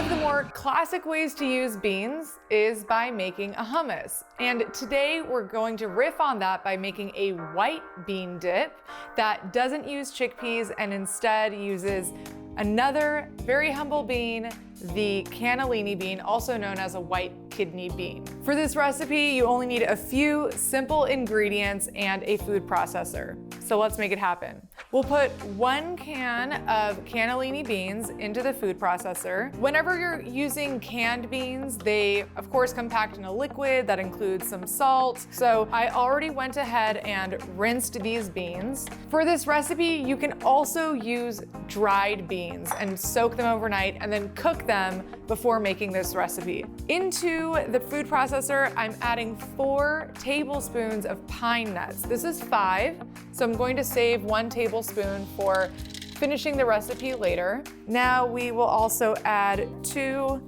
of the more classic ways to use beans is by making a hummus. And today we're going to riff on that by making a white bean dip that doesn't use chickpeas and instead uses another very humble bean, the cannellini bean, also known as a white kidney bean. For this recipe, you only need a few simple ingredients and a food processor. So let's make it happen. We'll put 1 can of cannellini beans into the food processor. Whenever you're using canned beans, they of course come packed in a liquid that includes some salt. So I already went ahead and rinsed these beans. For this recipe, you can also use dried beans and soak them overnight and then cook them before making this recipe. Into the food processor, I'm adding 4 tablespoons of pine nuts. This is 5, so I'm going to save 1 tablespoon for finishing the recipe later. Now we will also add 2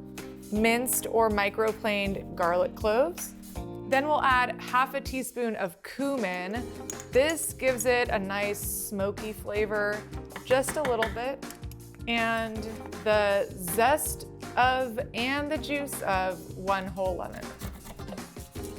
minced or microplaned garlic cloves. Then we'll add half a teaspoon of cumin. This gives it a nice smoky flavor, just a little bit. And the zest of and the juice of 1 whole lemon.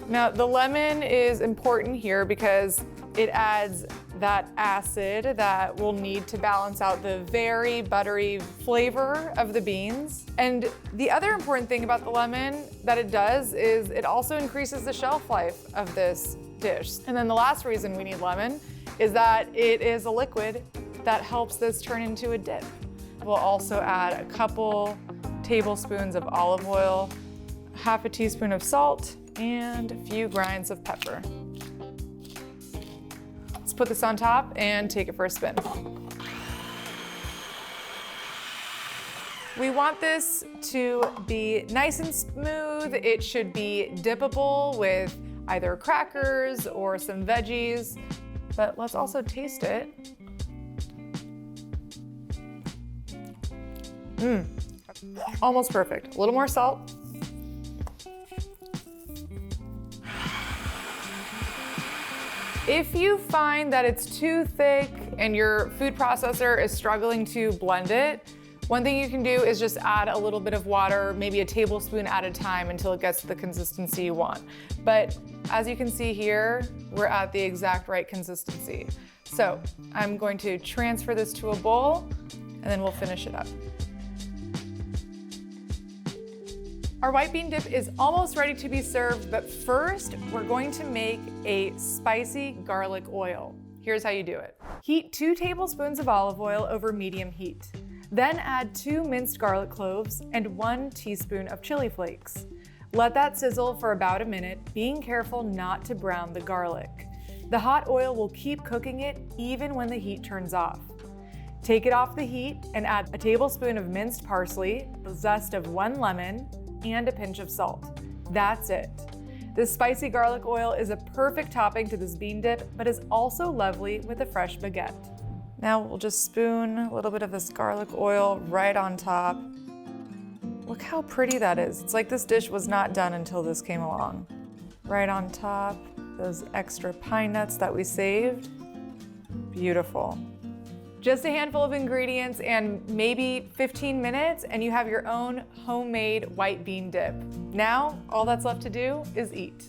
Now the lemon is important here because it adds that acid that we'll need to balance out the very buttery flavor of the beans. And the other important thing about the lemon that it does is it also increases the shelf life of this dish. And then the last reason we need lemon is that it is a liquid that helps this turn into a dip. We'll also add a couple tablespoons of olive oil, half a teaspoon of salt, and a few grinds of pepper. Let's put this on top and take it for a spin. We want this to be nice and smooth. It should be dippable with either crackers or some veggies, but let's also taste it. Almost perfect. A little more salt. If you find that it's too thick and your food processor is struggling to blend it, one thing you can do is just add a little bit of water, maybe a tablespoon at a time until it gets to the consistency you want. But as you can see here, we're at the exact right consistency. So I'm going to transfer this to a bowl and then we'll finish it up. Our white bean dip is almost ready to be served, but first we're going to make a spicy garlic oil. Here's how you do it. Heat 2 tablespoons of olive oil over medium heat. Then add 2 minced garlic cloves and 1 teaspoon of chili flakes. Let that sizzle for about a minute, being careful not to brown the garlic. The hot oil will keep cooking it even when the heat turns off. Take it off the heat and add a tablespoon of minced parsley, the zest of 1 lemon, and a pinch of salt. That's it. This spicy garlic oil is a perfect topping to this bean dip, but is also lovely with a fresh baguette. Now we'll just spoon a little bit of this garlic oil right on top. Look how pretty that is. It's like this dish was not done until this came along. Right on top, those extra pine nuts that we saved. Beautiful. Just a handful of ingredients and maybe 15 minutes and you have your own homemade white bean dip. Now, all that's left to do is eat.